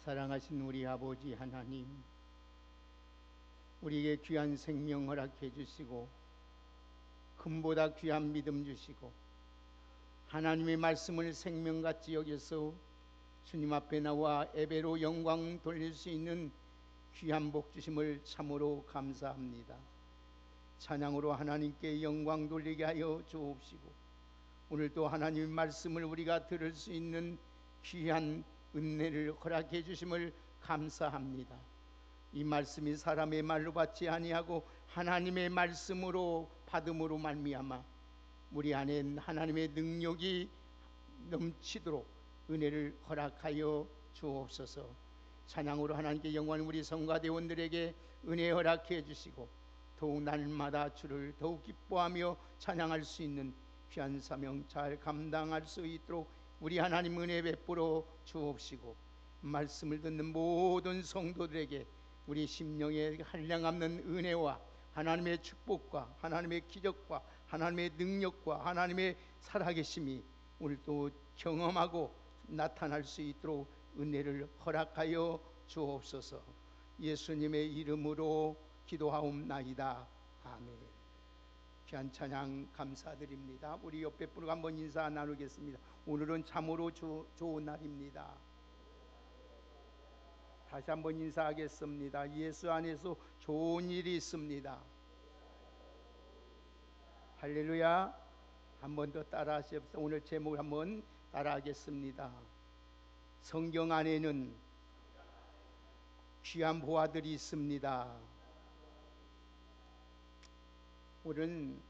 사랑하신 우리 아버지 하나님, 우리에게 귀한 생명 허락해 주시고 금보다 귀한 믿음 주시고 하나님의 말씀을 생명같이 여겨서 주님 앞에 나와 예배로 영광 돌릴 수 있는 귀한 복 주심을 참으로 감사합니다. 찬양으로 하나님께 영광 돌리게 하여 주옵시고 오늘도 하나님의 말씀을 우리가 들을 수 있는 귀한 은혜를 허락해 주심을 감사합니다. 이 말씀이 사람의 말로 받지 아니하고 하나님의 말씀으로 받음으로 말미암아 우리 안에 하나님의 능력이 넘치도록 은혜를 허락하여 주옵소서. 찬양으로 하나님께 영광을 우리 성가대원들에게 은혜 허락해 주시고 더욱 날마다 주를 더욱 기뻐하며 찬양할 수 있는 귀한 사명 잘 감당할 수 있도록 우리 하나님 은혜 베풀어 주옵시고 말씀을 듣는 모든 성도들에게 우리 심령에 한량없는 은혜와 하나님의 축복과 하나님의 기적과 하나님의 능력과 하나님의 살아계심이 오늘도 경험하고 나타날 수 있도록 은혜를 허락하여 주옵소서. 예수님의 이름으로 기도하옵나이다. 아멘. 귀한 찬양 감사드립니다. 우리 옆에 분과 한번 인사 나누겠습니다. 오늘은 참으로 좋은 날입니다. 다시 한번 인사하겠습니다. 예수 안에서 좋은 일이 있습니다. 할렐루야. 한 번 더 따라하십시오. 오늘 제목을 한번 따라하겠습니다. 성경 안에는 귀한 보화들이 있습니다. 오늘은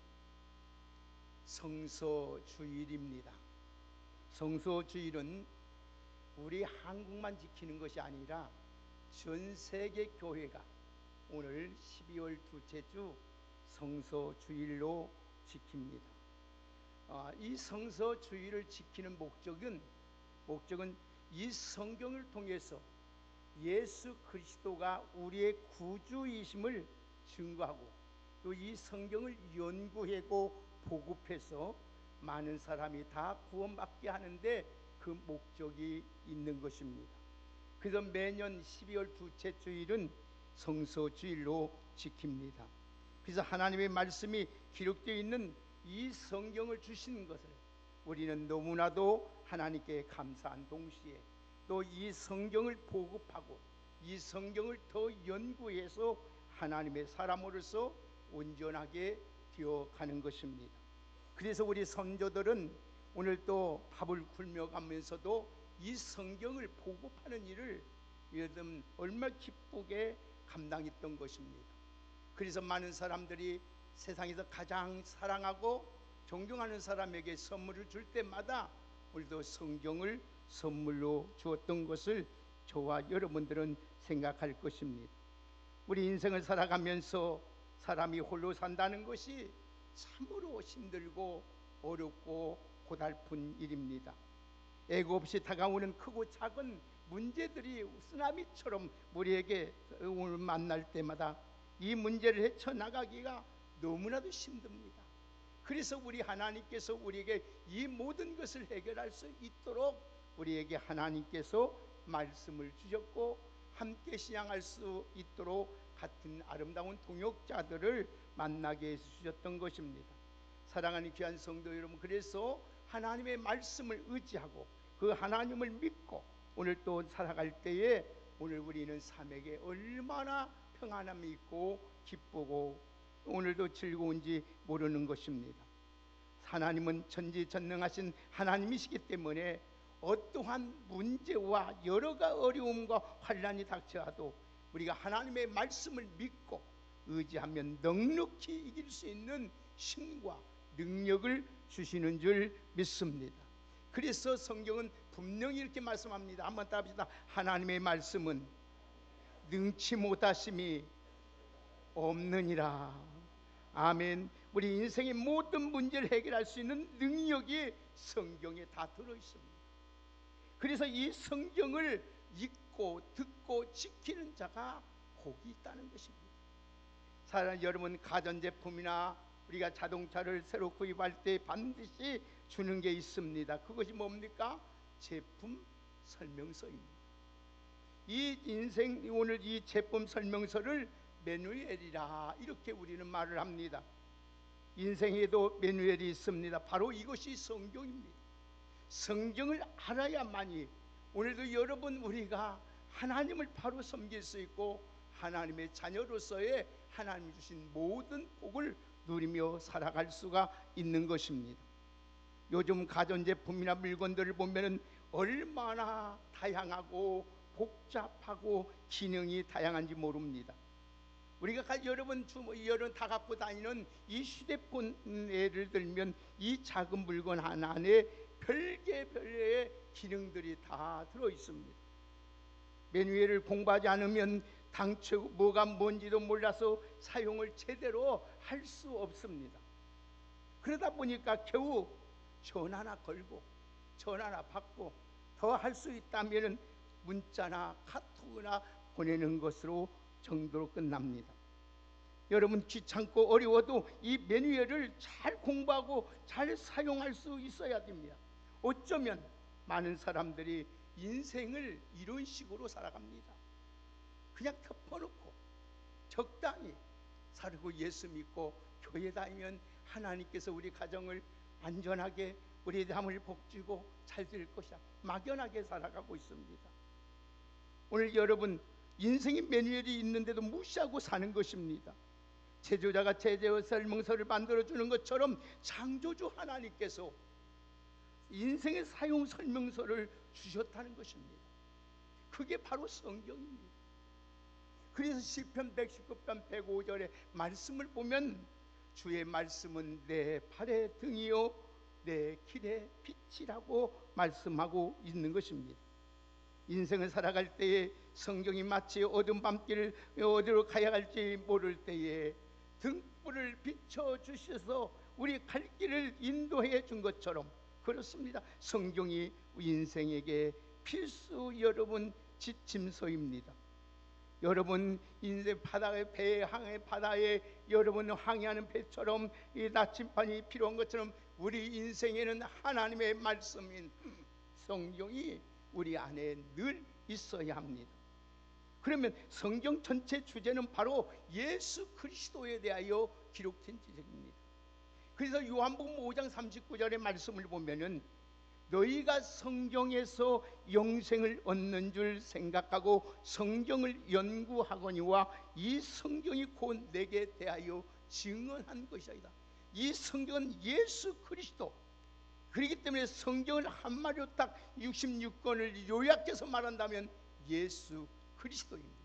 성서주일입니다. 성서주일은 우리 한국만 지키는 것이 아니라 전 세계 교회가 오늘 12월 둘째 주 성서주일로 지킵니다. 이 성서주일을 지키는 목적은 이 성경을 통해서 예수 그리스도가 우리의 구주이심을 증거하고 또 이 성경을 연구하고 보급해서 많은 사람이 다 구원받게 하는데 그 목적이 있는 것입니다. 그래서 매년 12월 둘째 주일은 성서주일로 지킵니다. 그래서 하나님의 말씀이 기록되어 있는 이 성경을 주신 것을 우리는 너무나도 하나님께 감사한 동시에 또 이 성경을 보급하고 이 성경을 더 연구해서 하나님의 사람으로서 온전하게 되어가는 것입니다. 그래서 우리 선조들은 오늘 또 밥을 굶어 가면서도 이 성경을 보급하는 일을 요즘 얼마나 기쁘게 감당했던 것입니다. 그래서 많은 사람들이 세상에서 가장 사랑하고 존경하는 사람에게 선물을 줄 때마다 우리도 성경을 선물로 주었던 것을 저와 여러분들은 생각할 것입니다. 우리 인생을 살아가면서 사람이 홀로 산다는 것이 참으로 힘들고 어렵고 고달픈 일입니다. 애고 없이 다가오는 크고 작은 문제들이 쓰나미처럼 우리에게 오늘 만날 때마다 이 문제를 헤쳐나가기가 너무나도 힘듭니다. 그래서 우리 하나님께서 우리에게 이 모든 것을 해결할 수 있도록 우리에게 하나님께서 말씀을 주셨고 함께 신앙할 수 있도록 같은 아름다운 동역자들을 만나게 해주셨던 것입니다. 사랑하는 귀한 성도 여러분, 그래서 하나님의 말씀을 의지하고 그 하나님을 믿고 오늘 또 살아갈 때에 오늘 우리는 삶에게 얼마나 평안함이 있고 기쁘고 오늘도 즐거운지 모르는 것입니다. 하나님은 전지전능하신 하나님이시기 때문에 어떠한 문제와 여러가 어려움과 환난이 닥쳐와도 우리가 하나님의 말씀을 믿고 의지하면 넉넉히 이길 수 있는 힘과 능력을 주시는 줄 믿습니다. 그래서 성경은 분명히 이렇게 말씀합니다. 한번 따라합시다. 하나님의 말씀은 능치 못하심이 없느니라. 아멘. 우리 인생의 모든 문제를 해결할 수 있는 능력이 성경에 다 들어있습니다. 그래서 이 성경을 읽고 듣고 지키는 자가 복이 있다는 것입니다. 사랑하는 여러분, 가전제품이나 우리가 자동차를 새로 구입할 때 반드시 주는 게 있습니다. 그것이 뭡니까? 제품 설명서입니다. 이 인생 오늘 이 제품 설명서를 매누엘이라 이렇게 우리는 말을 합니다. 인생에도 매누엘이 있습니다. 바로 이것이 성경입니다. 성경을 알아야만이 오늘도 여러분 우리가 하나님을 바로 섬길 수 있고 하나님의 자녀로서의 하나님이 주신 모든 복을 누리며 살아갈 수가 있는 것입니다. 요즘 가전제품이나 물건들을 보면은 얼마나 다양하고 복잡하고 기능이 다양한지 모릅니다. 우리가 여러분 다 갖고 다니는 이 휴대폰 예를 들면 이 작은 물건 하나 안에 별개의 기능들이 다 들어 있습니다. 매뉴얼을 공부하지 않으면 당초 뭐가 뭔지도 몰라서 사용을 제대로 할 수 없습니다. 그러다 보니까 겨우 전화나 걸고 전화나 받고 더 할 수 있다면 문자나 카톡이나 보내는 것으로 정도로 끝납니다. 여러분 귀찮고 어려워도 이 매뉴얼을 잘 공부하고 잘 사용할 수 있어야 됩니다. 어쩌면 많은 사람들이 인생을 이런 식으로 살아갑니다. 그냥 덮어놓고 적당히 살고 예수 믿고 교회 다니면 하나님께서 우리 가정을 안전하게 우리 담을 복주고 잘 될 것이야 막연하게 살아가고 있습니다. 오늘 여러분 인생의 매뉴얼이 있는데도 무시하고 사는 것입니다. 제조자가 제조 설명서를 만들어주는 것처럼 창조주 하나님께서 인생의 사용 설명서를 주셨다는 것입니다. 그게 바로 성경입니다. 그래서 시편 119편 105절의 말씀을 보면 주의 말씀은 내 발의 등이요 내 길의 빛이라고 말씀하고 있는 것입니다. 인생을 살아갈 때에 성경이 마치 어두운 밤길 어디로 가야 할지 모를 때에 등불을 비춰주셔서 우리 갈 길을 인도해 준 것처럼 그렇습니다. 성경이 인생에게 필수 여러분 지침서입니다. 여러분 인생 바다의 배항의 바다에 여러분 항해하는 배처럼 이 나침반이 필요한 것처럼 우리 인생에는 하나님의 말씀인 성경이 우리 안에 늘 있어야 합니다. 그러면 성경 전체 주제는 바로 예수 그리스도에 대하여 기록된 지적입니다. 그래서 요한복음 5장 39절의 말씀을 보면은 너희가 성경에서 영생을 얻는 줄 생각하고 성경을 연구하거니와 이 성경이 곧 내게 대하여 증언한 것이다. 이 성경은 예수 그리스도. 그렇기 때문에 성경을 한마디로 딱 66권을 요약해서 말한다면 예수 그리스도입니다.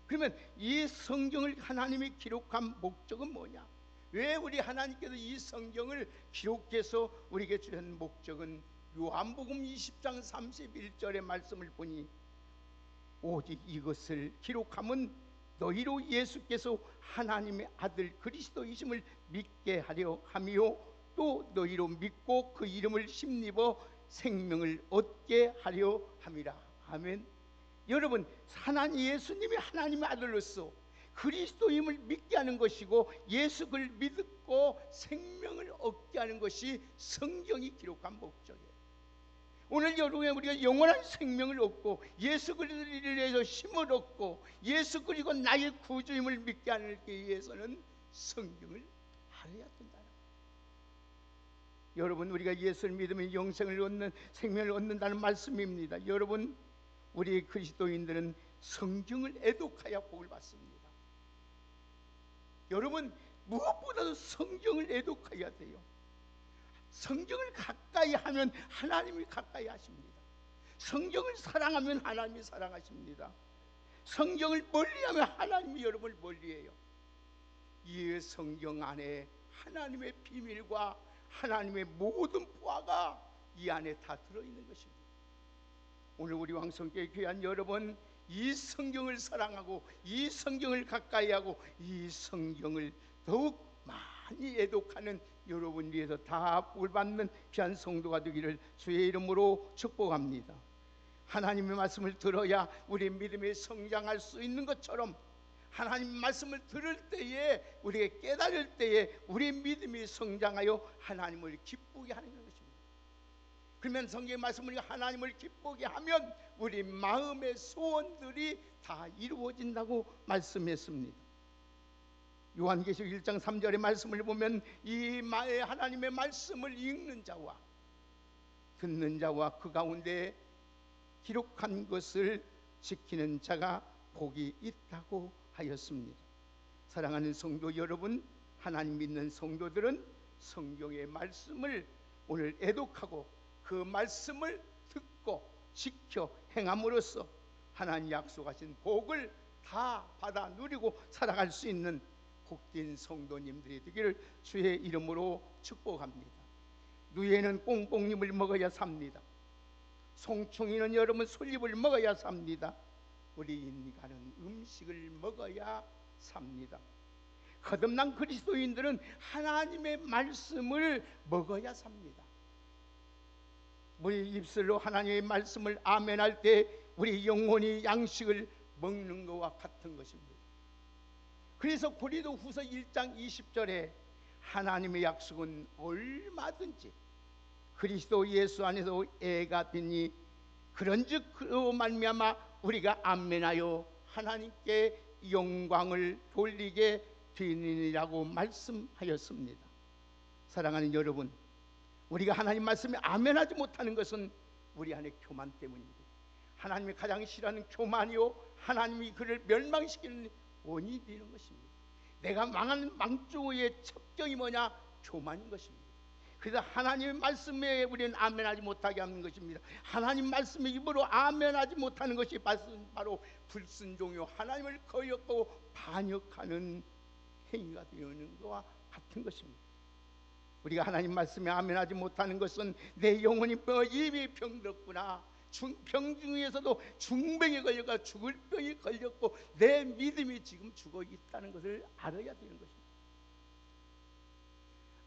그러면 이 성경을 하나님이 기록한 목적은 뭐냐? 왜 우리 하나님께서 이 성경을 기록해서 우리에게 주신 목적은 요한복음 20장 31절의 말씀을 보니 오직 이것을 기록함은 너희로 예수께서 하나님의 아들 그리스도이심을 믿게 하려 함이요 또 너희로 믿고 그 이름을 힘입어 생명을 얻게 하려 함이라. 아멘. 여러분 하나님 예수님이 하나님의 아들로서 그리스도임을 믿게 하는 것이고 예수를 믿고 생명을 얻게 하는 것이 성경이 기록한 목적이에요. 오늘 여러분 우리가 영원한 생명을 얻고 예수 그리스도를 위해서 힘을 얻고 예수 그리고 나의 구주임을 믿게 하기 위해서는 성경을 알아야 된다. 여러분 우리가 예수를 믿으면 영생을 얻는 생명을 얻는다는 말씀입니다. 여러분 우리 그리스도인들은 성경을 애독하여 복을 받습니다. 여러분 무엇보다도 성경을 애독해야 돼요. 성경을 가까이 하면 하나님이 가까이 하십니다. 성경을 사랑하면 하나님이 사랑하십니다. 성경을 멀리하면 하나님이 여러분을 멀리해요. 이 성경 안에 하나님의 비밀과 하나님의 모든 보화가 이 안에 다 들어있는 것입니다. 오늘 우리 왕성교회 귀한 여러분 이 성경을 사랑하고 이 성경을 가까이 하고 이 성경을 더욱 많이 애독하는 여러분 위해서 다 복을 받는 귀한 성도가 되기를 주의 이름으로 축복합니다. 하나님의 말씀을 들어야 우리 믿음이 성장할 수 있는 것처럼 하나님 말씀을 들을 때에 우리가 깨달을 때에 우리 믿음이 성장하여 하나님을 기쁘게 하는 것입니다. 그러면 성경의 말씀을 하나님을 기쁘게 하면 우리 마음의 소원들이 다 이루어진다고 말씀했습니다. 요한계시록 1장 3절의 말씀을 보면 이 하나님의 말씀을 읽는 자와 듣는 자와 그 가운데 기록한 것을 지키는 자가 복이 있다고 하였습니다. 사랑하는 성도 여러분, 하나님 믿는 성도들은 성경의 말씀을 오늘 애독하고 그 말씀을 듣고 지켜 행함으로써 하나님 약속하신 복을 다 받아 누리고 살아갈 수 있는 복된 성도님들이 되기를 주의 이름으로 축복합니다. 누에는 꽁꽁잎을 먹어야 삽니다. 송충이는 여러분 솔잎을 먹어야 삽니다. 우리 인간은 음식을 먹어야 삽니다. 거듭난 그리스도인들은 하나님의 말씀을 먹어야 삽니다. 우리 입술로 하나님의 말씀을 아멘할 때 우리 영혼이 양식을 먹는 것과 같은 것입니다. 그래서 고린도후서 1장 20절에 하나님의 약속은 얼마든지 그리스도 예수 안에서 애가 되니 그런즉 그로 말미암아 우리가 아멘하여 하나님께 영광을 돌리게 되느니라고 말씀하였습니다. 사랑하는 여러분, 우리가 하나님 말씀에 아멘하지 못하는 것은 우리 안에 교만 때문입니다. 하나님이 가장 싫어하는 교만이요, 하나님이 그를 멸망시키는 원인이 되는 것입니다. 내가 망하는 망조의 첩경이 뭐냐? 교만인 것입니다. 그래서 하나님의 말씀에 우리는 아멘하지 못하게 하는 것입니다. 하나님 말씀에 입으로 아멘하지 못하는 것이 바로 불순종이요, 하나님을 거역하고 반역하는 행위가 되는 것과 같은 것입니다. 우리가 하나님 말씀에 아멘하지 못하는 것은 내 영혼이 이미 병들었구나, 병 중에서도 중병에 걸려가 죽을 병이 걸렸고 내 믿음이 지금 죽어 있다는 것을 알아야 되는 것입니다.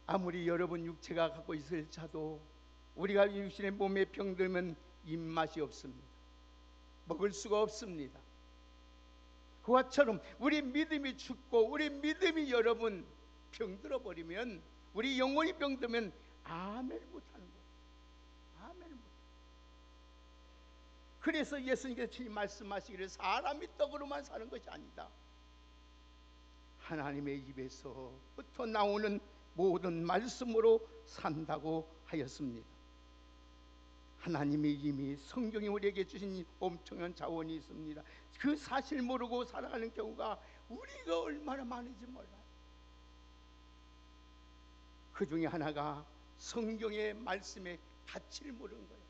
아무리 여러분 육체가 갖고 있을 자도 우리가 육신의 몸에 병들면 입맛이 없습니다. 먹을 수가 없습니다. 그와처럼 우리 믿음이 죽고 우리 믿음이 여러분 병들어 버리면, 우리 영혼이 병들면 아멘을 못하는 거예요. 아멘을 못. 그래서 예수님께서 친히 말씀하시기를 사람이 떡으로만 사는 것이 아니다, 하나님의 입에서부터 나오는 모든 말씀으로 산다고 하였습니다. 하나님이 이미 성경에 우리에게 주신 엄청난 자원이 있습니다. 그 사실 모르고 살아가는 경우가 우리가 얼마나 많은지 몰라요. 그 중에 하나가 성경의 말씀의 가치를 모르는 거예요.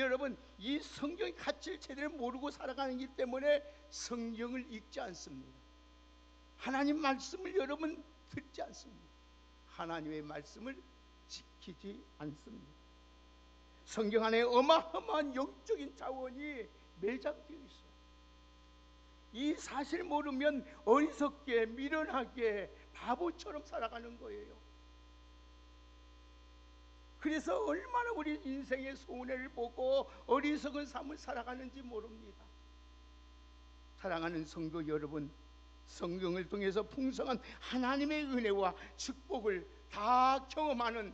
여러분, 이 성경의 가치를 제대로 모르고 살아가는 것 때문에 성경을 읽지 않습니다. 하나님 말씀을 여러분 듣지 않습니다. 하나님의 말씀을 지키지 않습니다. 성경 안에 어마어마한 영적인 자원이 매장되어 있어요. 이 사실 모르면 어리석게 미련하게 바보처럼 살아가는 거예요. 그래서 얼마나 우리 인생의 손해를 보고 어리석은 삶을 살아가는지 모릅니다. 사랑하는 성도 여러분, 성경을 통해서 풍성한 하나님의 은혜와 축복을 다 경험하는,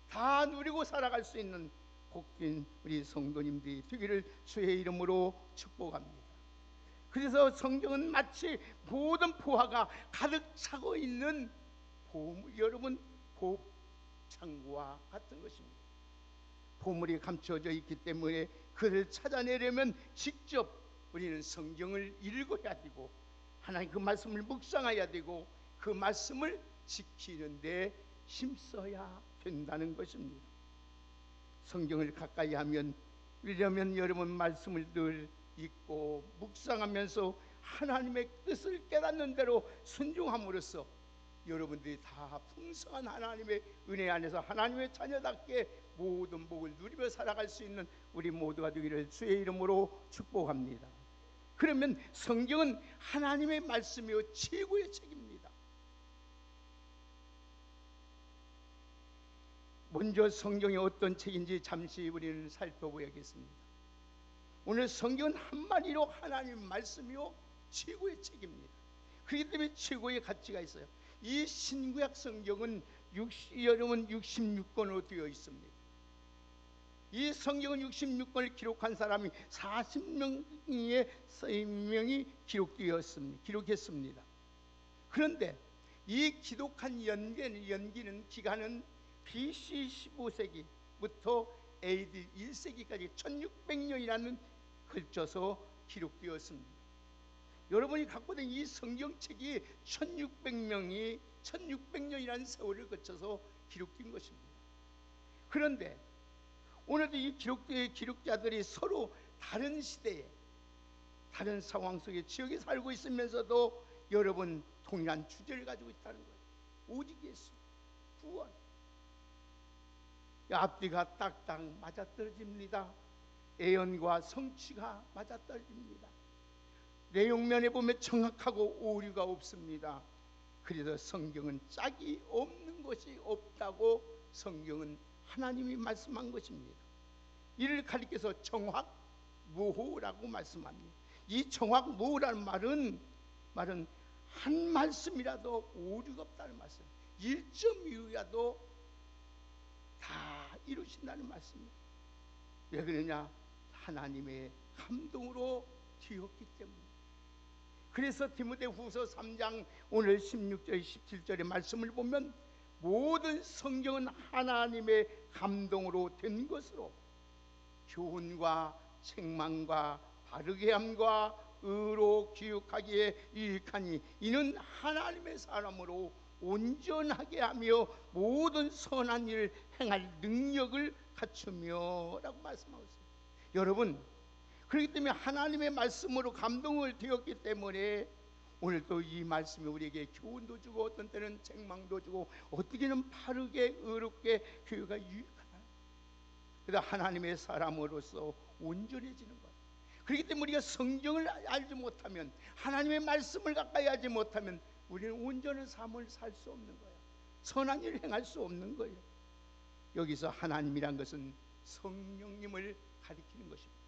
다 누리고 살아갈 수 있는 복된 우리 성도님들이 되기를 주의 이름으로 축복합니다. 그래서 성경은 마치 모든 보화가 가득 차고 있는 여러분 보창고와 같은 것입니다. 보물이 감춰져 있기 때문에 그를 찾아내려면 직접 우리는 성경을 읽어야 되고 하나님 그 말씀을 묵상해야 되고 그 말씀을 지키는 데 힘써야 된다는 것입니다. 성경을 가까이 하면 이러면 여러분 말씀을 늘 읽고 묵상하면서 하나님의 뜻을 깨닫는 대로 순종함으로써 여러분들이 다 풍성한 하나님의 은혜 안에서 하나님의 자녀답게 모든 복을 누리며 살아갈 수 있는 우리 모두가 되기를 주의 이름으로 축복합니다. 그러면 성경은 하나님의 말씀이요 최고의 책입니다. 먼저 성경이 어떤 책인지 잠시 우리는 살펴보야겠습니다. 오늘 성경은 한마디로 하나님 말씀이요 최고의 책입니다. 그렇기 때문에 최고의 가치가 있어요. 이 신구약 성경은 여러분 66권으로 되어 있습니다. 이 성경은 66권을 기록한 사람이 40명이 기록했습니다. 그런데 이 기록한 연기는 기간은 BC 15세기부터 AD 1세기까지 1600년이라는 걸쳐서 기록되었습니다. 여러분이 갖고 있는 이 성경책이 1600년이라는 세월을 거쳐서 기록된 것입니다. 그런데 오늘도 이 기록자들이 서로 다른 시대에 다른 상황 속에 지역에 살고 있으면서도 여러분 동일한 주제를 가지고 있다는 거예요. 오직 예수, 구원. 앞뒤가 딱딱 맞아떨어집니다. 애연과 성취가 맞아떨어집니다. 내용면에 보면 정확하고 오류가 없습니다. 그래서 성경은 짝이 없는 것이 없다고 성경은 하나님이 말씀한 것입니다. 이를 가리켜서 정확무호라고 말씀합니다. 이 정확무호라는 말은 한 말씀이라도 오류가 없다는 말씀, 1.2라도 다 이루신다는 말씀입니다. 왜 그러냐? 하나님의 감동으로 되었기 때문에. 그래서 디모데후서 3장 오늘 16절 17절의 말씀을 보면 모든 성경은 하나님의 감동으로 된 것으로 교훈과 책망과 바르게 함과 의로 교육하기에 유익하니 이는 하나님의 사람으로 온전하게 하며 모든 선한 일을 행할 능력을 갖추며 라고 말씀하고 있어요. 여러분, 그렇기 때문에 하나님의 말씀으로 감동을 되었기 때문에 오늘도 이 말씀이 우리에게 교훈도 주고 어떤 때는 책망도 주고 어떻게는 바르게 의롭게 교육가 유익하다. 그래서 하나님의 사람으로서 온전해지는 거예요. 그렇기 때문에 우리가 성경을 알지 못하면, 하나님의 말씀을 가까이 하지 못하면 우리는 온전한 삶을 살 수 없는 거예요. 선한 일을 행할 수 없는 거예요. 여기서 하나님이란 것은 성령님을 가리키는 것입니다.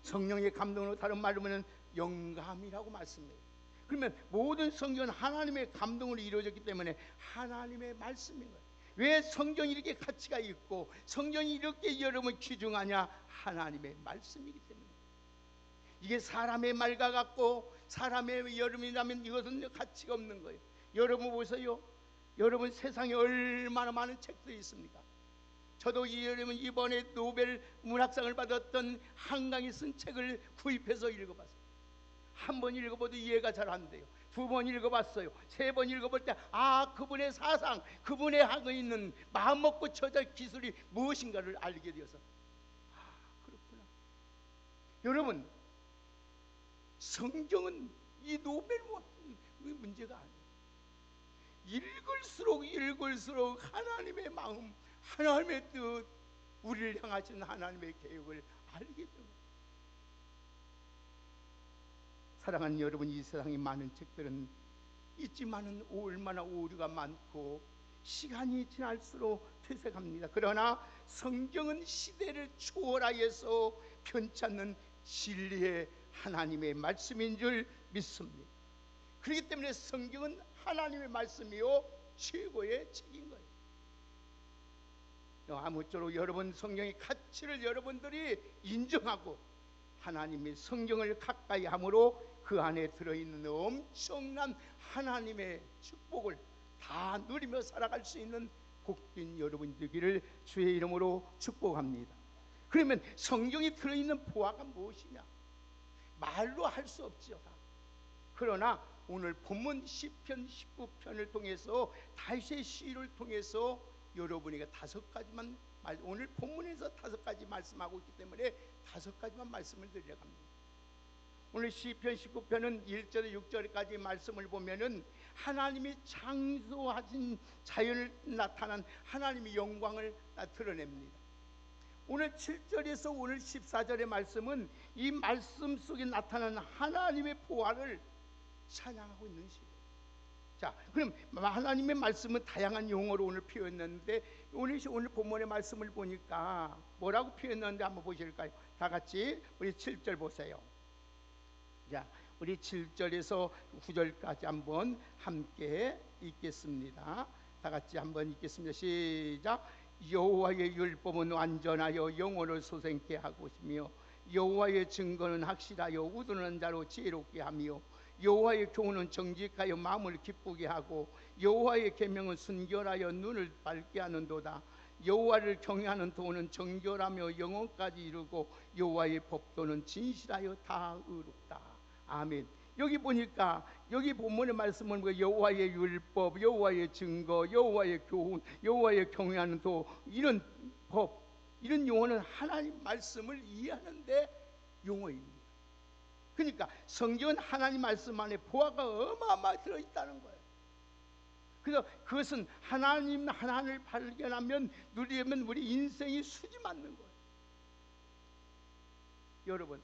성령의 감동으로 다른 말로 하면 영감이라고 말씀해요. 그러면 모든 성경은 하나님의 감동으로 이루어졌기 때문에 하나님의 말씀인 거예요. 왜 성경이 이렇게 가치가 있고 성경이 이렇게 여러분 귀중하냐? 하나님의 말씀이기 때문에. 이게 사람의 말과 같고 사람의 여름이라면 이것은 가치가 없는 거예요. 여러분 보세요. 여러분 세상에 얼마나 많은 책들이 있습니까? 저도 여러분 이번에 노벨 문학상을 받았던 한강이 쓴 책을 구입해서 읽어봤어요. 한 번 읽어봐도 이해가 잘 안 돼요. 두 번 읽어봤어요. 세 번 읽어볼 때 그분의 사상, 그분의 하고 있는 마음먹고 저자 기술이 무엇인가를 알게 되어서 그렇구나. 여러분, 성경은 이 노벨 문제가 아니에요. 읽을수록 하나님의 마음, 하나님의 뜻, 우리를 향하신 하나님의 계획을 알게 됩니다. 사랑하는 여러분, 이 세상에 많은 책들은 있지만은 얼마나 오류가 많고 시간이 지날수록 퇴색합니다. 그러나 성경은 시대를 초월하여서 편찮는 진리의 하나님의 말씀인 줄 믿습니다. 그렇기 때문에 성경은 하나님의 말씀이요 최고의 책인 거예요. 아무쪼록 여러분 성경의 가치를 여러분들이 인정하고 하나님의 성경을 가까이 함으로 그 안에 들어있는 엄청난 하나님의 축복을 다 누리며 살아갈 수 있는 복된 여러분 되기를 주의 이름으로 축복합니다. 그러면 성경이 들어있는 보화가 무엇이냐? 말로 할 수 없죠. 그러나 오늘 본문 시편 19편을 통해서 다윗의 시를 통해서 여러분에게 오늘 본문에서 5가지 말씀하고 있기 때문에 5가지만 말씀을 드리려고 합니다. 오늘 시편 19편은 1절에 6절까지 말씀을 보면은 하나님이 창조하신 자연을 나타난 하나님의 영광을 드러냅니다. 오늘 7절에서 오늘 14절의 말씀은 이 말씀 속에 나타나는 하나님의 보화를 찬양하고 있는 시예요. 자, 그럼 하나님의 말씀은 다양한 용어로 오늘 표현했는데 오늘 본문의 말씀을 보니까 뭐라고 표현했는데 한번 보실까요? 다 같이 우리 7절 보세요. 자, 우리 7절에서 9절까지 한번 함께 읽겠습니다. 다 같이 한번 읽겠습니다. 시작. 여호와의 율법은 완전하여 영혼을 소생케 하고시며 여호와의 증거는 확실하여 우두는 자로 지혜롭게 하며 여호와의 교훈은 정직하여 마음을 기쁘게 하고 여호와의 계명은 순결하여 눈을 밝게 하는도다. 여호와를 경외하는 도는 정결하며 영혼까지 이루고 여호와의 법도는 진실하여 다 의롭다. 아멘. 여기 보니까 여기 본문의 말씀은 여호와의 율법, 여호와의 증거, 여호와의 교훈, 여호와의 경외하는 도, 이런 법, 이런 용어는 하나님 말씀을 이해하는데 용어입니다. 그러니까 성경은 하나님 말씀 안에 보화가 어마어마하게 들어있다는 거예요. 그래서 그것은 하나님 하나를 발견하면 누리면 우리 인생이 수지 맞는 거예요. 여러분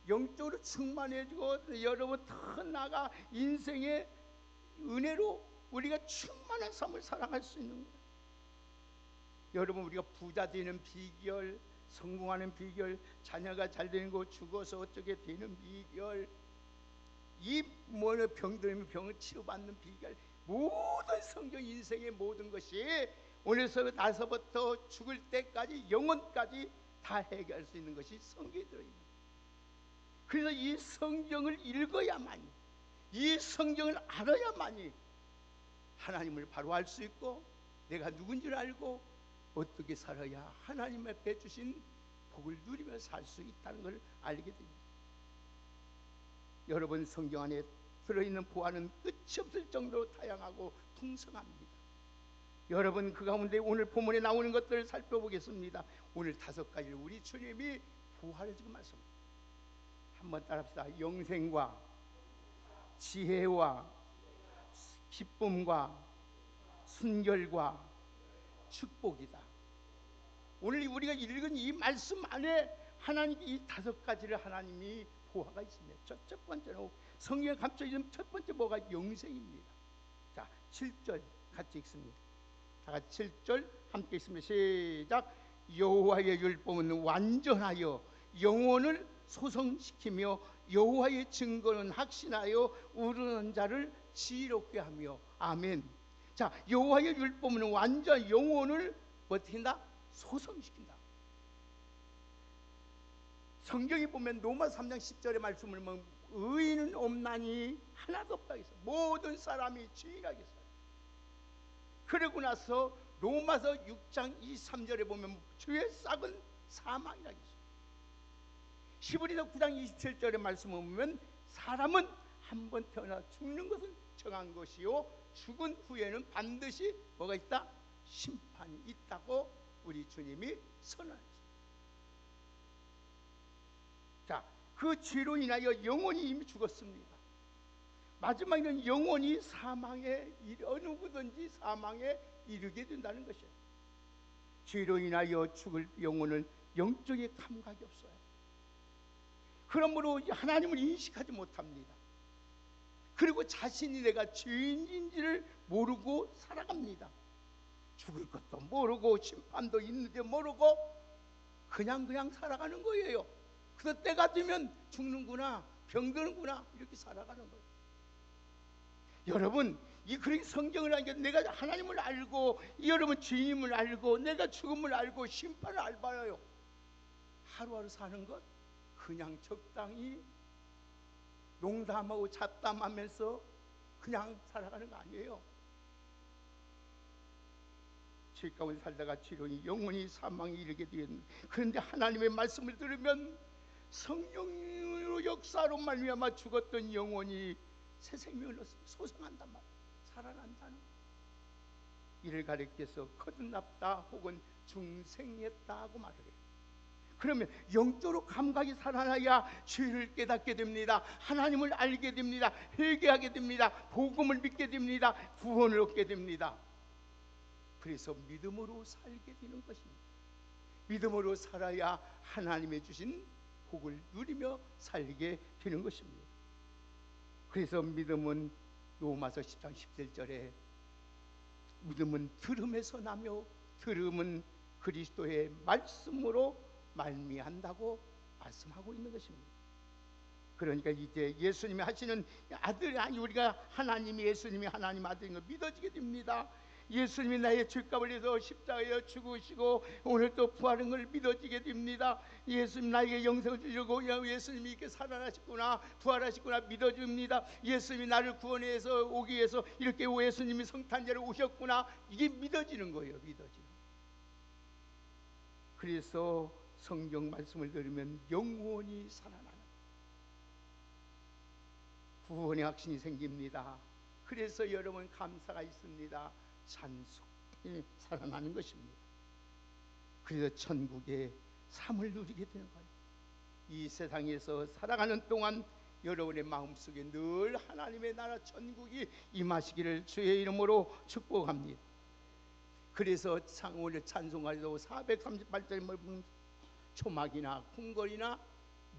영적으로 충만해지고 여러분 더 나아가 인생의 은혜로 우리가 충만한 삶을 살아갈 수 있는 거예요. 여러분 우리가 부자 되는 비결, 성공하는 비결, 자녀가 잘 되는 거, 죽어서 어떻게 되는 비결, 이 병들면 병을 치료받는 비결, 모든 성경 인생의 모든 것이 오늘서 나서부터 죽을 때까지 영원까지 다 해결할 수 있는 것이 성경에 들어있는 거예요. 그래서 이 성경을 읽어야만이, 이 성경을 알아야만이 하나님을 바로 알 수 있고 내가 누군지를 알고 어떻게 살아야 하나님 앞에 주신 복을 누리며 살 수 있다는 걸 알게 됩니다. 여러분 성경 안에 들어있는 보화는 끝이 없을 정도로 다양하고 풍성합니다. 여러분 그 가운데 오늘 본문에 나오는 것들을 살펴보겠습니다. 오늘 5가지를 우리 주님이 보화를 지금 말씀합니다. 한번 따라합시다. 영생과 지혜와 기쁨과 순결과 축복이다. 오늘 우리가 읽은 이 말씀 안에 하나님 이 5가지를 하나님이 보화가 있습니다. 첫 번째로 성경에 감춰 있는 첫 번째 보화가 영생입니다. 자, 7절 같이 읽습니다. 다 같이 7절 함께 읽습니다. 시작. 여호와의 율법은 완전하여 영혼을 소성시키며 여호와의 증거는 확신하여 우르는 자를 지혜롭게 하며. 아멘. 자, 여호와의 율법은 완전 영혼을 어떻게 한다? 소성시킨다. 성경에 보면 로마 3장 10절의 말씀을 보면 의인은 없나니 하나도 없다 했어요. 모든 사람이 죄인하게 살아요. 그러고 나서 로마서 6장 23절에 보면 죄의 싹은 사망이라 했어요. 히브리서 9장 27절의 말씀을 보면 사람은 한 번 태어나 죽는 것은 정한 것이요 죽은 후에는 반드시 뭐가 있다? 심판이 있다고 우리 주님이 선언했어요. 자, 그 죄로 인하여 영혼이 이미 죽었습니다. 마지막에는 영혼이 사망에 어느 누구든지 사망에 이르게 된다는 것이에요. 죄로 인하여 죽을 영혼은 영적인 감각이 없어요. 그러므로 하나님을 인식하지 못합니다. 그리고 자신이 내가 죄인인지를 모르고 살아갑니다. 죽을 것도 모르고 심판도 있는지 모르고 그냥 살아가는 거예요. 그래서 때가 되면 죽는구나, 병드는구나 이렇게 살아가는 거예요. 여러분 이 그런 성경을 하니까 내가 하나님을 알고 여러분 주님을 알고 내가 죽음을 알고 심판을 알아요. 하루하루 사는 것 그냥 적당히 농담하고 잡담하면서 그냥 살아가는 거 아니에요. 죄 가운데 살다가 지론이 영원히 사망에 이르게 되었는데, 그런데 하나님의 말씀을 들으면 성령으로 역사로 말미암아 죽었던 영혼이 새 생명을 얻습니다. 소생한단 말이에요. 살아난다는 거예요. 이를 가리켜서 거듭났다 혹은 중생했다 하고 말을 해요. 그러면 영적으로 감각이 살아나야 죄를 깨닫게 됩니다. 하나님을 알게 됩니다. 회개하게 됩니다. 복음을 믿게 됩니다. 구원을 얻게 됩니다. 그래서 믿음으로 살게 되는 것입니다. 믿음으로 살아야 하나님의 주신 복을 누리며 살게 되는 것입니다. 그래서 믿음은 로마서 10장 17절에 믿음은 들음에서 나며 들음은 그리스도의 말씀으로 말미한다고 말씀하고 있는 것입니다. 그러니까 이제 예수님이 하시는 아들, 아니 우리가 하나님이 예수님이 하나님 아들인 걸 믿어지게 됩니다. 예수님이 나의 죄값을 위해서 십자가에 죽으시고 오늘 또 부활한 걸 믿어지게 됩니다. 예수님 나에게 영생을 주려고 예수님이 이렇게 살아나셨구나, 부활하셨구나 믿어줍니다. 예수님이 나를 구원해서 오기 위해서 이렇게 예수님이 성탄절에 오셨구나, 이게 믿어지는 거예요. 믿어지는. 그래서 성경 말씀을 들으면 영원히 살아나는 구원의 확신이 생깁니다. 그래서 여러분 감사가 있습니다. 찬송이 살아나는 것입니다. 그래서 천국의 삶을 누리게 되는 거예요. 이 세상에서 살아가는 동안 여러분의 마음속에 늘 하나님의 나라 천국이 임하시기를 주의 이름으로 축복합니다. 그래서 오늘 찬송가에도 438절 초막이나 궁궐이나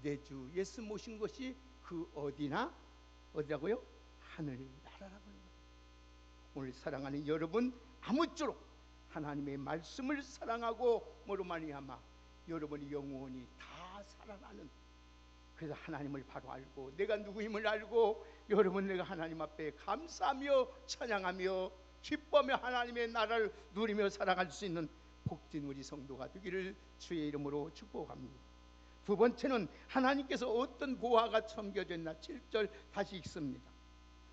내주 예수 모신 것이 그 어디라고요? 하늘나라라고 하는 거예요. 오늘 사랑하는 여러분, 아무쪼록 하나님의 말씀을 사랑하고 뭐로 말미암아 여러분이 영원히 다 살아나는, 그래서 하나님을 바로 알고 내가 누구임을 알고 여러분 내가 하나님 앞에 감사하며 찬양하며 기뻐하며 하나님의 나라를 누리며 살아갈 수 있는 복된 우리 성도가 되기를 주의 이름으로 축복합니다. 두 번째는 하나님께서 어떤 보화가 섬겨져 있나 7절 다시 읽습니다.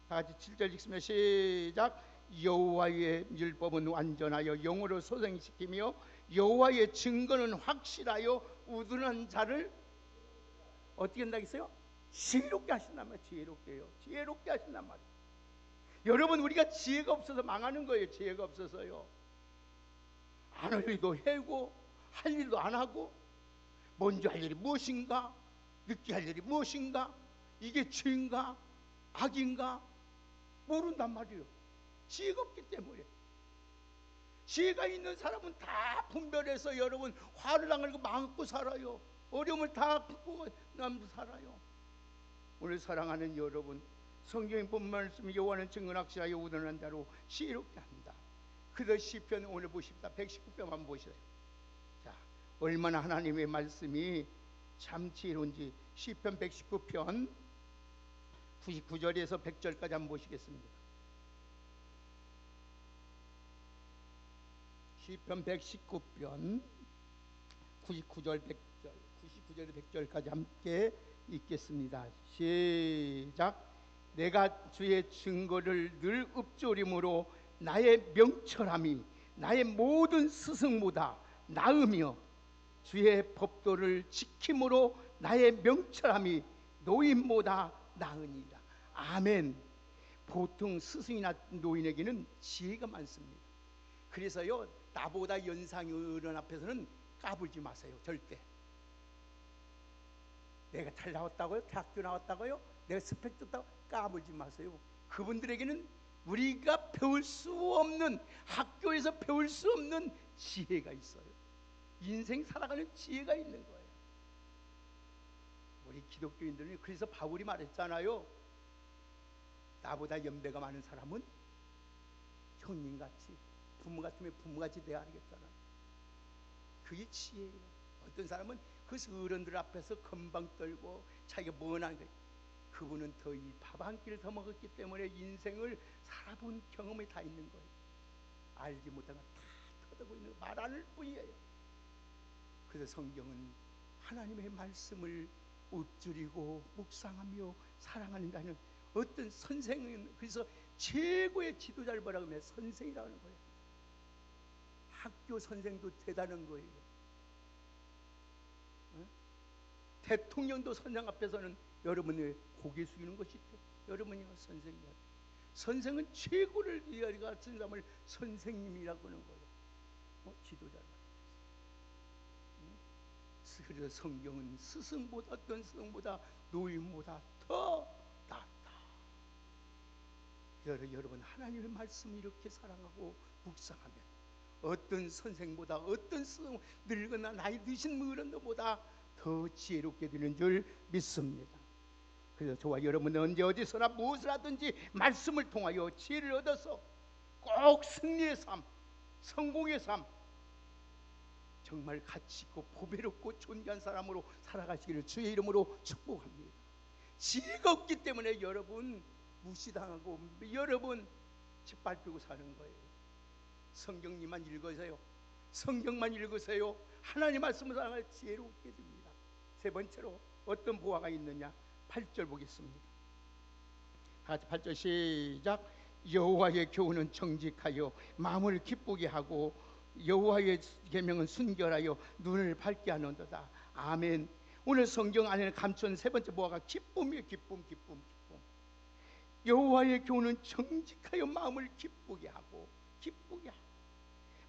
다 같이 7절 읽으면 시작. 여호와의 율법은 완전하여 영으로 소생시키며 여호와의 증거는 확실하여 우둔한 자를 어떻게 한다겠어요? 지혜롭게 하신단 말이에요. 지혜롭게 하신단 말이에요. 여러분, 우리가 지혜가 없어서 망하는 거예요. 지혜가 없어서요. 안 할 일도 해고 할 일도 안 하고, 먼저 할 일이 무엇인가, 늦게 할 일이 무엇인가, 이게 죄인가 악인가 모른단 말이에요. 지혜가 없기 때문에. 지혜가 있는 사람은 다 분별해서 여러분 화를 안 내고 마음고 살아요. 어려움을 다 극복하고 살아요. 오늘 사랑하는 여러분, 성경의 본 말씀 여호와는 증거 확실하여 우둔한 자로 지혜롭게 합니다. 그래서 시편 오늘 보십시다. 119편만 보시래요. 자, 얼마나 하나님의 말씀이 참 지혜로운지 시편 119편 99절에서 100절까지 한번 보시겠습니다. 시편 119편 99절 100절 99절에 100절까지 함께 읽겠습니다. 시작. 내가 주의 증거를 늘 읊조림으로 나의 명철함이 나의 모든 스승보다 나으며 주의 법도를 지킴으로 나의 명철함이 노인보다 나으니라. 아멘. 보통 스승이나 노인에게는 지혜가 많습니다. 그래서요, 나보다 연상이 어른 앞에서는 까불지 마세요. 절대. 내가 잘 나왔다고요? 대학교 나왔다고요? 내가 스펙 떴다고 까불지 마세요. 그분들에게는 우리가 배울 수 없는, 학교에서 배울 수 없는 지혜가 있어요. 인생 살아가는 지혜가 있는 거예요. 우리 기독교인들은 그래서 바울이 말했잖아요. 나보다 연배가 많은 사람은 형님같이, 부모같으면 부모같이 돼야 하겠잖아요. 그게 지혜예요. 어떤 사람은 그 어른들 앞에서 금방 떨고 자기가 뭐하는 거예요. 그분은 더 이 밥 한 끼를 더 먹었기 때문에 인생을 살아본 경험이 다 있는 거예요. 알지 못한 건 다 터득하고 있는, 말하는 뿐이에요. 그래서 성경은 하나님의 말씀을 읊조리고 묵상하며 사랑하는 자는 어떤 선생은, 그래서 최고의 지도자를 뭐라고 하면 선생이라고 하는 거예요. 학교 선생도 대단한 거예요. 대통령도 선생 앞에서는 여러분의 고개 숙이는 것이 여러분이 선생이야. 선생은 최고를 위하여 같은 사람을 선생님이라고 하는 거예요. 지도자를. 그래서 성경은 스승보다, 어떤 스승보다, 노인보다 더 낫다. 여러분, 하나님의 말씀을 이렇게 사랑하고 묵상하면 어떤 선생보다, 어떤 스승, 늙거나 나이 드신 어른들보다 더 지혜롭게 되는 줄 믿습니다. 그래서 저와 여러분은 언제 어디서나 무엇을 하든지 말씀을 통하여 지혜를 얻어서 꼭 승리의 삶, 성공의 삶, 정말 가치 있고 보배롭고 존귀한 사람으로 살아가시기를 주의 이름으로 축복합니다. 지혜가 없기 때문에 여러분 무시당하고 여러분 짓밟히고 사는 거예요. 성경님만 읽으세요. 성경만 읽으세요. 하나님 말씀을 살아갈 지혜롭게 됩니다. 세 번째로 어떤 보화가 있느냐? 8절 보겠습니다. 같이 8절 시작. 여호와의 교훈은 정직하여 마음을 기쁘게 하고 여호와의 계명은 순결하여 눈을 밝게 하는도다. 아멘. 오늘 성경 안에는 감춘 세 번째 보화가 기쁨이에요. 기쁨. 여호와의 교훈은 정직하여 마음을 기쁘게 하고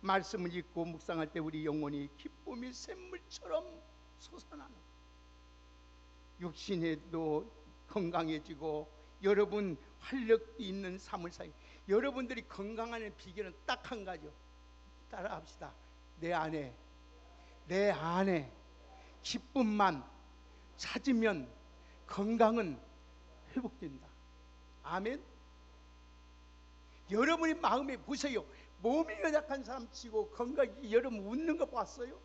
말씀을 읽고 묵상할 때 우리 영혼이 기쁨이 샘물처럼 솟아나는, 육신에도 건강해지고 여러분 활력이 있는 삶을 살기. 여러분들이 건강한 비결은 딱 한 가지요. 따라합시다. 내 안에 기쁨만 찾으면 건강은 회복된다. 아멘. 여러분의 마음에 보세요. 몸이 연약한 사람 치고 건강히 여러분 웃는 거 보았어요?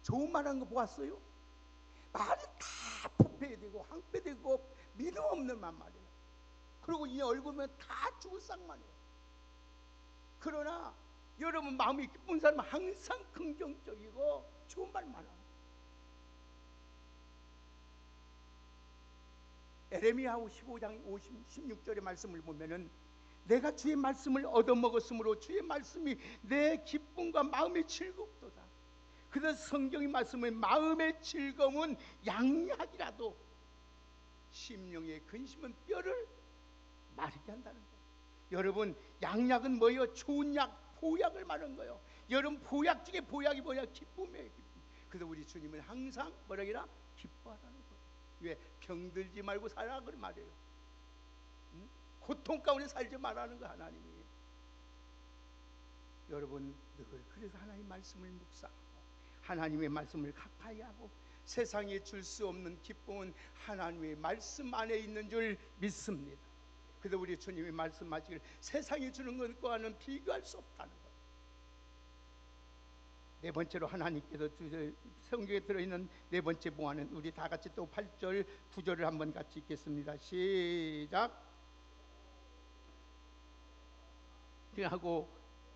좋은 말하는 거 보았어요? 말이 다 부패되고 황폐되고 믿음 없는 말이에요. 그리고 이 얼굴은 다 죽을 쌍만이에요. 그러나 여러분 마음이 기쁜 사람은 항상 긍정적이고 좋은 말만 하는. 에레미야 15장 16절의 말씀을 보면은 내가 주의 말씀을 얻어먹었으므로 주의 말씀이 내 기쁨과 마음의 즐겁도다. 그래서 성경의 말씀은 마음의 즐거움은 양약이라도 심령의 근심은 뼈를 마르게 한다는 거예요. 여러분 양약은 뭐예요? 좋은 약, 보약을 말하는 거예요. 여러분 보약 중에 보약이 뭐냐? 기쁨이에요. 기쁨. 그래서 우리 주님은 항상 뭐라 그러나? 기뻐하라는 거예요. 왜? 병들지 말고 살아 그 말이에요. 고통 가운데 살지 말라는 거 하나님이. 여러분 늘 그래서 하나님의 말씀을 묵상하고 하나님의 말씀을 가까이 하고 세상에 줄 수 없는 기쁨은 하나님의 말씀 안에 있는 줄 믿습니다. 그래서 우리 주님이 말씀하시기를 세상이 주는 것과는 비교할 수 없다는 것. 네 번째로 하나님께서 성경에 들어있는 네 번째 보화는 우리 다 같이 또 8절 9절을 한번 같이 읽겠습니다. 시작. 하고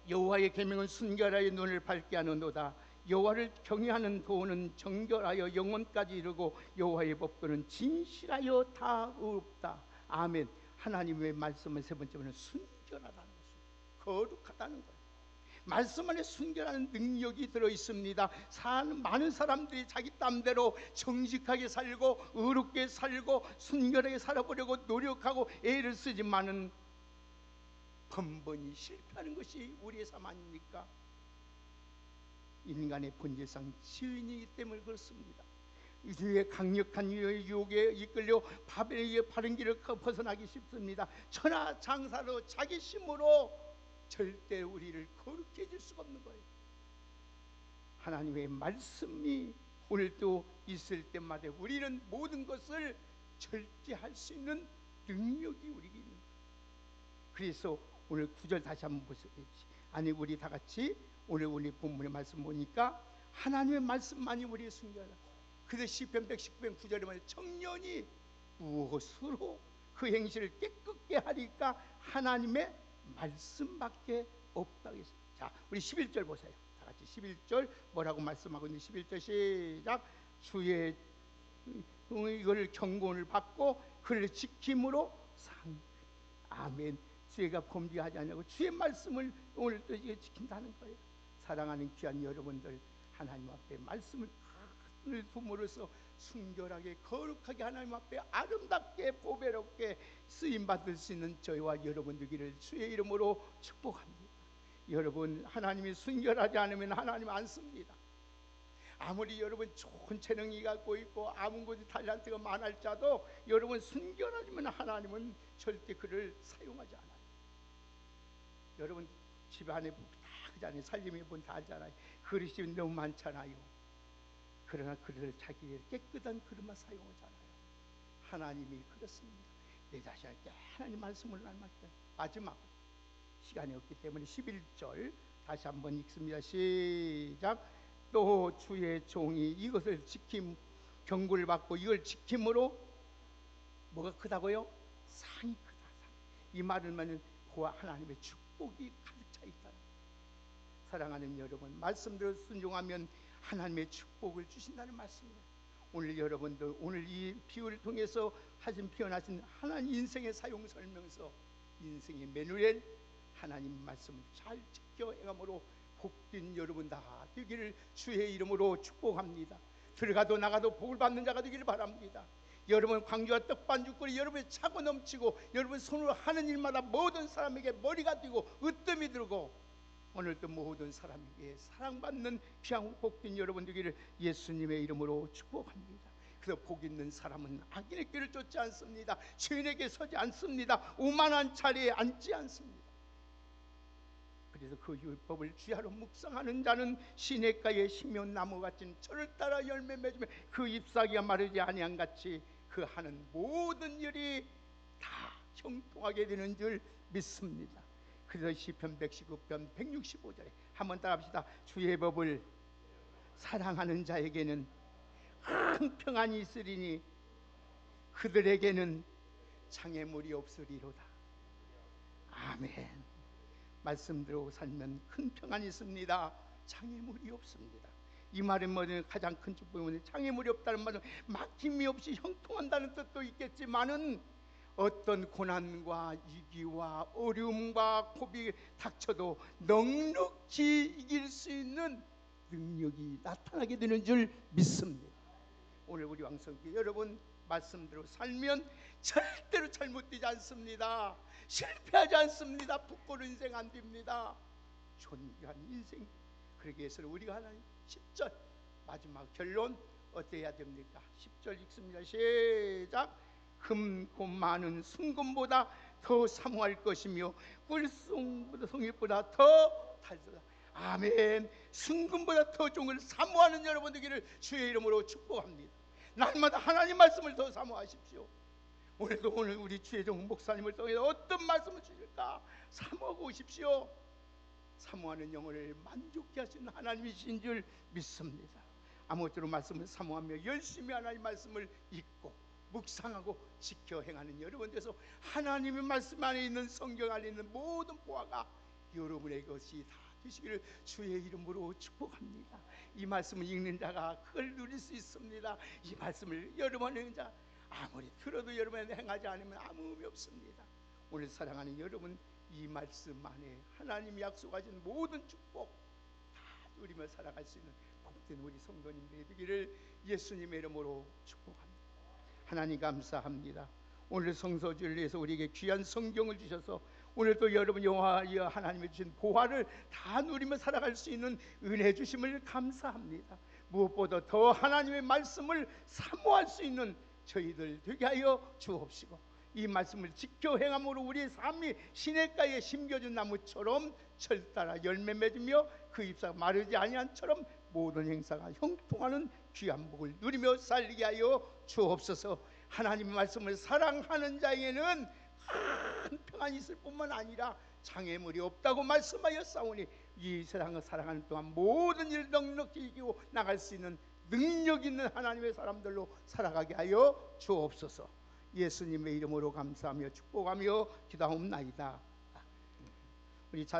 여호와의 계명은 순결하여 눈을 밝게 하는도다. 여호와를 경외하는 도는 정결하여 영혼까지 이르고 여호와의 법도는 진실하여 다 의롭다. 아멘. 하나님의 말씀은 세 번째는 순결하다는 것입니다. 거룩하다는 거예요. 말씀 안에 순결한 능력이 들어있습니다. 많은 사람들이 자기 땀대로 정직하게 살고 의롭게 살고 순결하게 살아보려고 노력하고 애를 쓰지만은 번번이 실패하는 것이 우리의 삶 아닙니까? 인간의 본질상 죄인이기 때문에 그렇습니다. 이제 강력한 유혹에 이끌려 바벨의 바른 길을 벗어나기 쉽습니다. 천하장사로 자기 힘으로 절대 우리를 거룩해 해줄 수가 없는 거예요. 하나님의 말씀이 오늘도 있을 때마다 우리는 모든 것을 절제할 수 있는 능력이 우리에게 있는 거예요. 그래서 오늘 9절 다시 한번 보세요. 아니 우리 다 같이 오늘 우리 본문의 말씀 보니까 하나님의 말씀만이 우리의 순결하다. 그래서 시편 119편 9절에 말해 청년이 무엇으로 그 행실을 깨끗게 하리까 하나님의 말씀밖에 없다고 했어요. 자, 우리 11절 보세요. 다 같이 11절 뭐라고 말씀하고 있는지 11절 시작. 주의 이거를 경고를 받고 그를 지킴으로 상. 아멘. 죄가 범죄하지 않냐고 주의 말씀을 오늘 또 지킨다는 거예요. 사랑하는 귀한 여러분들, 하나님 앞에 말씀을 둠으로써 순결하게 거룩하게 하나님 앞에 아름답게 보배롭게 쓰임 받을 수 있는 저희와 여러분 되기를 주의 이름으로 축복합니다. 여러분 하나님이 순결하지 않으면 하나님 안 씁니다. 아무리 여러분 좋은 재능이 갖고 있고 아무것도 탤런트가 많을지라도 여러분 순결하지만 하나님은 절대 그를 사용하지 않아요. 여러분 집안에 다 그잖아요. 살림에 보면 다 알잖아요. 그릇이 너무 많잖아요. 그러나 그릇을 자기의 깨끗한 그릇만 사용하잖아요. 하나님이 그렇습니다. 내 자신에게 하나님 말씀을 날맞게 마지막 시간이 없기 때문에 11절 다시 한번 읽습니다. 시작. 또 주의 종이 이것을 지킴 경고를 받고 이걸 지킴으로 뭐가 크다고요? 상이 크다. 이 말은 보아 하나님의 축복 축복이 가득 차 있다. 사랑하는 여러분, 말씀대로 순종하면 하나님의 축복을 주신다는 말씀이에요. 오늘 여러분들 오늘 이 비유를 통해서 표현하신 하나님 인생의 사용 설명서, 인생의 매뉴얼, 하나님 말씀을 잘 지켜 행함으로 복된 여러분 다 되기를 주의 이름으로 축복합니다. 들어가도 나가도 복을 받는 자가 되기를 바랍니다. 여러분 광주와 떡반죽거리 여러분이 차고 넘치고 여러분 손으로 하는 일마다 모든 사람에게 머리가 되고 으뜸이 들고 오늘도 모든 사람에게 사랑받는 귀한 복된 여러분 되기를 예수님의 이름으로 축복합니다. 그래서 복 있는 사람은 악인의 길을 쫓지 않습니다. 죄인에게 서지 않습니다. 오만한 자리에 앉지 않습니다. 그래서 그 율법을 주야로 묵상하는 자는 시냇가에 심은 나무 같은 철을 따라 열매 맺으며 그 잎사귀가 마르지 아니한 같이 그 하는 모든 일이 다 형통하게 되는 줄 믿습니다. 그래서 시편 119편 165절에 한번 따라합시다. 주의 법을 사랑하는 자에게는 큰 평안이 있으리니 그들에게는 장애물이 없으리로다. 아멘. 말씀대로 살면 큰 평안이 있습니다. 장애물이 없습니다. 이 말은 뭐냐면 가장 큰 축복은 장애물이 없다는 말은 막힘이 없이 형통한다는 뜻도 있겠지만은 어떤 고난과 위기와 어려움과 고비가 닥쳐도 넉넉히 이길 수 있는 능력이 나타나게 되는 줄 믿습니다. 오늘 우리 왕성교회 여러분 말씀대로 살면 절대로 잘못되지 않습니다. 실패하지 않습니다. 부끄러운 인생 안 됩니다. 존귀한 인생. 그러기 위해서는 우리가 하나님 10절 마지막 결론 어때야 됩니까? 10절 읽습니다. 시작. 금고 많은 순금보다 더 사모할 것이며 꿀송보다 송이보다 더 달도다. 아멘. 순금보다 더 좋은 걸 사모하는 여러분 되기를 주의 이름으로 축복합니다. 날마다 하나님 말씀을 더 사모하십시오. 오늘도 오늘 우리 주혜종 목사님을 통해서 어떤 말씀을 주실까 사모하고 오십시오. 사모하는 영혼을 만족케 하시는 하나님이신 줄 믿습니다. 아무쪼록 말씀을 사모하며 열심히 하나님 말씀을 읽고 묵상하고 지켜 행하는 여러분 돼서 하나님의 말씀 안에 있는 성경 안에 있는 모든 보화가 여러분의 것이 다 되시기를 주의 이름으로 축복합니다. 이 말씀을 읽는 자가 그걸 누릴 수 있습니다. 이 말씀을 여러분 읽는 자 아무리 들어도 여러분이 행하지 않으면 아무 의미 없습니다. 오늘 사랑하는 여러분 이 말씀 안에 하나님이 약속하신 모든 축복 다 누리며 살아갈 수 있는 복된 우리 성도님들이 되기를 예수님의 이름으로 축복합니다. 하나님 감사합니다. 오늘 성서주를 위해서 우리에게 귀한 성경을 주셔서 오늘도 여러분 여호와 하나님이 주신 보화를 다 누리며 살아갈 수 있는 은혜 주심을 감사합니다. 무엇보다 더 하나님의 말씀을 사모할 수 있는 저희들 되게 하여 주옵시고 이 말씀을 지켜 행함으로 우리의 삶이 시냇가에 심겨진 나무처럼 철 따라 열매 맺으며 그 잎사가 마르지 아니한처럼 모든 행사가 형통하는 귀한 복을 누리며 살게 하여 주옵소서. 하나님의 말씀을 사랑하는 자에게는 큰 평안이 있을 뿐만 아니라 장애물이 없다고 말씀하였사오니 이 세상을 살아가는 동안 모든 일 넉넉히 이기고 나갈 수 있는 능력 있는 하나님의 사람들로 살아가게 하여 주옵소서. 예수님의 이름으로 감사하며 축복하며 기도하옵나이다. 우리